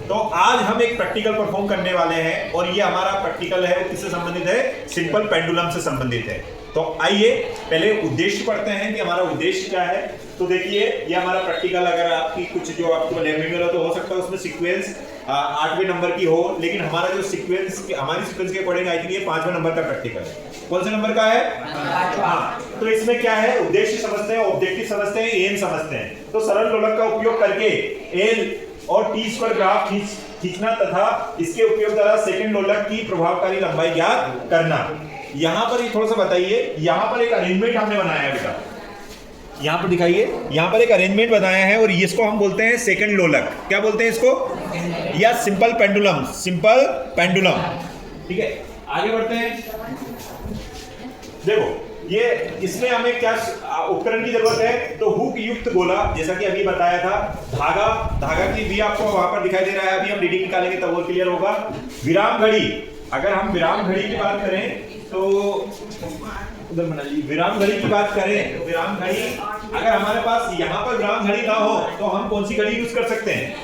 तो आज हम एक प्रैक्टिकल परफॉर्म करने वाले हैं और ये हमारा प्रैक्टिकल है वो किससे संबंधित है? सिंपल पेंडुलम से संबंधित है। तो आइए पहले उद्देश्य पढ़ते हैं कि हमारा उद्देश्य क्या है। तो देखिए ये हमारा प्रैक्टिकल, अगर आपकी कुछ जो आपको लैब में मिला तो हो सकता है उसमें सीक्वेंस 8वें नंबर की हो, लेकिन हमारा जो सीक्वेंस हमारी सीक्वेंस के अकॉर्डिंग आई थिंक ये 5वें नंबर का प्रैक्टिकल है। कौन से नंबर का है? हाँ। तो इसमें क्या है, उद्देश्य समझते हैं, ऑब्जेक्टिव समझते हैं, एम समझते हैं। तो सरल लोलक का उपयोग करके एल और टी स्क्वायर ग्राफ खींचना तथा इसके उपयोग द्वारा सेकंड लोलक की प्रभावकारी लंबाई ज्ञात करना। यहाँ पर ये थोड़ा सा बताइए, यहाँ पर एक अरेंजमेंट हमने बनाया है बेटा, यहाँ पर दिखाइए, यहाँ पर एक अरेंजमेंट बनाया है और इसको हम बोलते हैं सेकंड लोलक। क्या बोलते हैं इसको? या सिंपल पेंडुलम, सिंपल पेंडुलम। ठीक है, आगे बढ़ते हैं। देखो ये इसमें हमें क्या उपकरण की जरूरत है? तो हुक युक्त गोला, जैसा कि अभी बताया था, धागा की भी आपको वहां पर दिखाई दे रहा है। अभी हम रीडिंग निकालेंगे तब वो क्लियर होगा। विराम घड़ी, अगर हम विराम घड़ी की बात करें तो उधर बनाइए। विराम घड़ी की बात करें तो विराम घड़ी, अगर हमारे पास यहाँ पर विराम घड़ी ना हो तो हम कौन सी घड़ी यूज कर सकते हैं?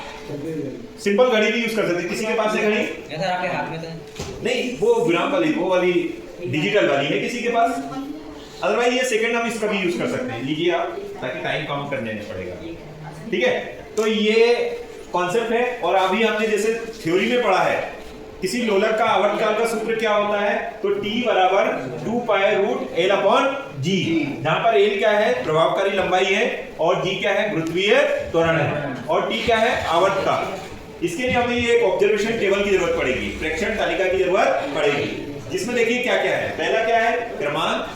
सिंपल घड़ी भी यूज कर सकते हैं। किसी के पास है घड़ी? आपके हाथ में तो नहीं, वो विराम वाली, वो वाली डिजिटल वाली है किसी के पास? अदरवाइज ये सेकंड हम इसका भी यूज कर सकते हैं। लीजिए आप, ताकि टाइम काउंट करने में पड़ेगा। ठीक है, तो ये कॉन्सेप्ट है। और अभी हमने जैसे थ्योरी में पढ़ा है, किसी लोलक का आवर्तकाल का सूत्र क्या होता है? तो T बराबर 2 pi root L upon G, जहां पर L क्या है? प्रभावकारी लंबाई है, और G क्या है? गुरुत्वीय त्वरण है, और T क्या है? आवर्तकाल। इसके लिए हमें ये एक ऑब्जर्वेशन टेबल की जरूरत पड़ेगी, प्रेक्षण तालिका की जरूरत पड़ेगी, जिसमें देखिए क्या क्या है। पहला क्या है? क्रमांक।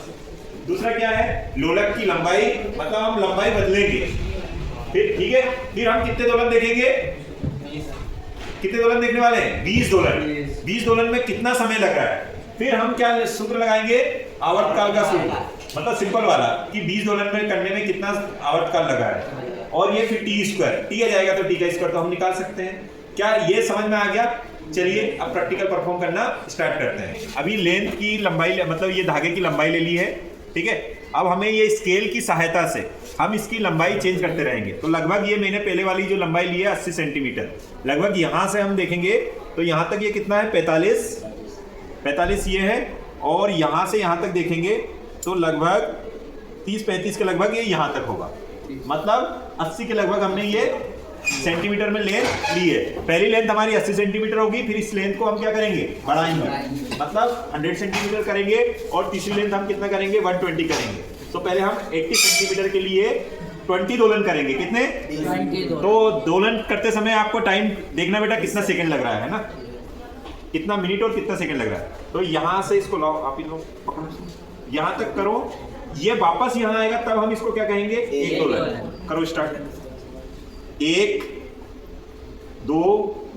दूसरा क्या है? लोलक की लंबाई, मतलब हम लंबाई बदलेंगे। फिर ठीक है, फिर हम कितने दोलन देखेंगे? कितने दोलन देखने वाले हैं? 20 दोलन। 20 दोलन में कितना समय लग रहा है? फिर हम क्या सूत्र लगाएंगे? आवर्तकाल का सूत्र, मतलब सिंपल वाला, कि 20 दोलन में करने में कितना आवर्तकाल लगा है। और ये फिर टी स्क्वायर, टी आ जाएगा तो टी का स्क्वायर तो हम निकाल सकते हैं। क्या ये समझ में आ गया? चलिए अब प्रैक्टिकल परफॉर्म करना स्टार्ट करते हैं। अभी लेंथ की लंबाई, मतलब ये धागे की लंबाई ले ली है। ठीक है, अब हमें ये स्केल की सहायता से हम इसकी लंबाई चेंज करते रहेंगे। तो लगभग ये मैंने पहले वाली जो लंबाई ली है 80 सेंटीमीटर, लगभग यहां से हम देखेंगे तो यहां तक ये कितना है? 45 ये है। और यहां से यहां तक देखेंगे तो लगभग 30-35 के लगभग ये यहां तक होगा। मतलब 80 के लगभग हमने ये सेंटीमीटर में लेंथ ली है। पहली लेंथ हमारी 80 सेंटीमीटर होगी, फिर इस लेंथ को हम क्या करेंगे? बढ़ाएंगे, मतलब 100 सेंटीमीटर करेंगे, और तीसरी लेंथ हम कितना करेंगे? 120 करेंगे। तो पहले हम 80 सेंटीमीटर के लिए 20 दोलन करेंगे। कितने? 20 तो दोलन करते समय आपको टाइम देखना बेटा, कितना सेकंड लग रहा है ना, कितना मिनट और कितना सेकंड लग रहा है। तो यहां से इसको लाओ, आप इन लोग पकड़ो, यहां तक करो, ये वापस यहां आएगा, तब हम इसको क्या कहेंगे? 1 दोलन। करो स्टार्ट। 1 2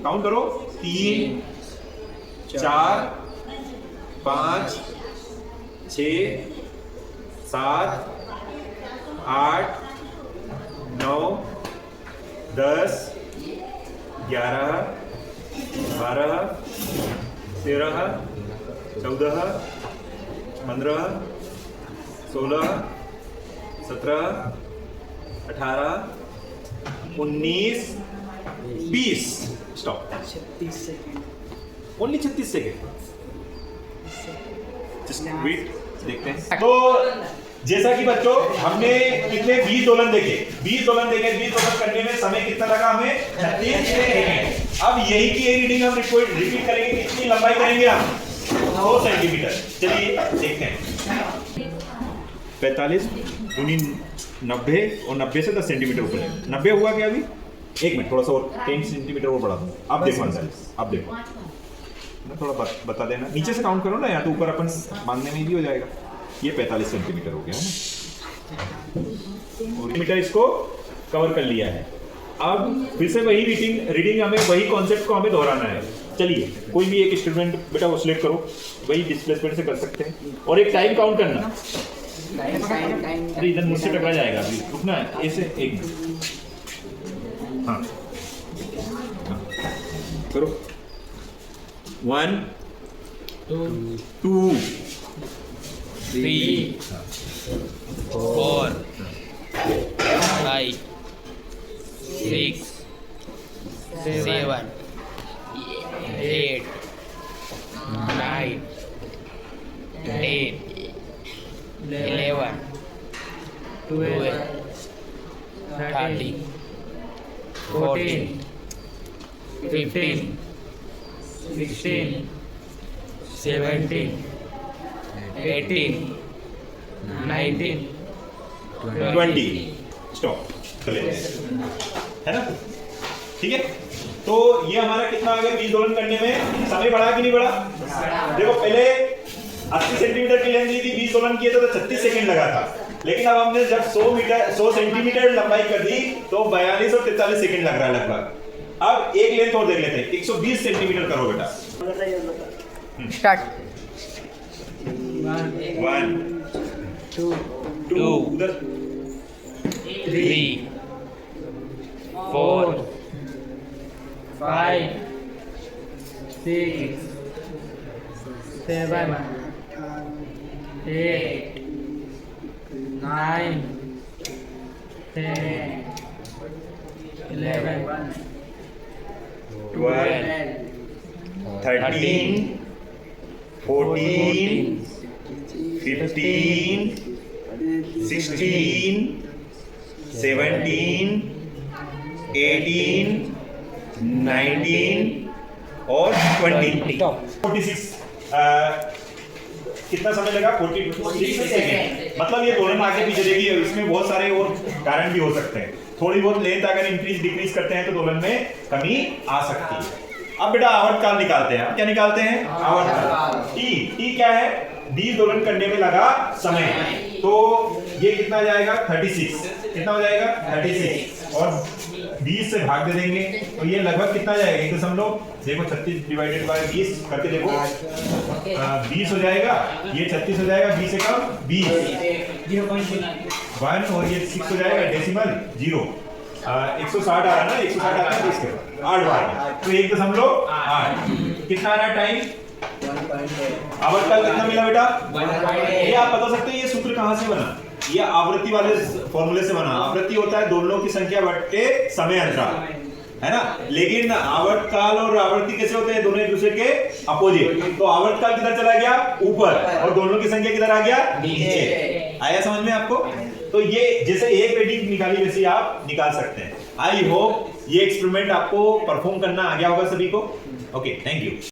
काउंट करो, 3 4 5 6 7 8 9 10 11 12 13 14 15 16 17 18 19 20। Stop. 36 second, only 36 second. Just wait, देखते हैं। तो जैसा कि बच्चों हमने कितने 20 दोलन देखे, 20 दोलन करने में समय कितना लगा हमें? 36 सेकेंड। अब यही की यही रीडिंग हम रिपीट करेंगे। कितनी लंबाई करेंगे हम? 2 सेंटीमीटर। चलिए देखते हैं। 45 दूनी 90 और 90 से 10 सेंटीमीटर ऊपर है। 90 हुआ क्या अभी? 1 मिनट, थोड़ा सा और 10 सेंटीमीटर और बढ़ा दूँ। अब देखो अंदर, अब देखो ना, थोड़ा बता देना। नीचे से काउंट करो ना, या तो ऊपर अपन बांधने में भी हो जाएगा। ये 45 सेंटीमीटर हो गया है ना, और मीटर इसको कवर कर लिया है। अब फिर से वही रीडिंग हमें, वही कॉन्सेप्ट को हमें दोहराना है। चलिए कोई भी एक इंस्ट्रूमेंट बेटा वो सिलेक्ट करो, वही डिस्प्लेसमेंट से कर सकते हैं। और एक टाइम काउंट करना। अरे इधर मुझसे टकरा जाएगा, अभी रुकना है। ऐसे 1 मिनट, हाँ करो। 1 2 3 4 5 6 7 8 9 10 11 12 13 14 15 16 17 18 19 20 स्टॉप चले है ना। ठीक है, तो ये हमारा कितना आ गया 20 दोलन करने में समय बढ़ा कि नहीं बढ़ा? देखो पहले 80 सेंटीमीटर की लेंथ दी थी, 20 दोलन किए थे तो 36 सेकंड लगा था, लेकिन अब हमने जब 100 सेंटीमीटर लंबाई कर दी तो 42 और 43 सेकंड लग रहा है लगभग। अब एक लेंथ और देख लेते हैं, 120 सेंटीमीटर करो बेटा। स्टार्ट 1 2 उधर 3 4 5 6 7 8 9 10 11 12 13 14 15 16 17 18 19 और 20 46 कितना समय लगा? 46 सेकेंड। मतलब ये दोनों आगे पीछे देखिए, इसमें बहुत सारे और कारण भी हो सकते हैं। थोड़ी बहुत लेंथ अगर इंक्रीज डिक्रीज करते हैं तो दोलन में कमी आ सकती है। अब बेटा आवर्तकाल निकालते हैं। अब क्या निकालते हैं? आवर्तकाल। टी क्या है? 20 दोलन करने में लगा समय, तो ये कितना आ जाएगा? 36। कितना हो जाएगा? 36 और 20 से भाग दे देंगे तो ये लगभग कितना जाएगा? 1 देखो 36 डिवाइडेड बाय 20 करके देखो 20 हो जाएगा, ये 36 हो जाएगा, 20 से कम 20 1 और ये 6 हो जाएगा, डेसिमल 0 160 आ रहा है ना, 160 आ रहा है, इसके 8 बार तो 1.8 कितना आ रहा है टाइम? आवर्तकाल कितना मिला बेटा? ये आप बता सकते हैं ये सूत्र कहां से बना? ये आवृत्ति वाले फॉर्मूले से बना। आवृत्ति होता है दोलनों की संख्या बटे समय अंतराल, है ना। लेकिन आवर्तकाल और आवृत्ति कैसे होते हैं? दोनों एक दूसरे के अपोजिट। तो आवर्तकाल किधर चला गया? ऊपर, और दोनों की संख्या किधर आ गया? नीचे। आया समझ में आपको? तो ये जैसे एक रीडिंग निकाली वैसे आप निकाल सकते हैं। आई होप ये एक्सपेरिमेंट आपको परफॉर्म करना आ गया होगा सभी को। Okay, thank you.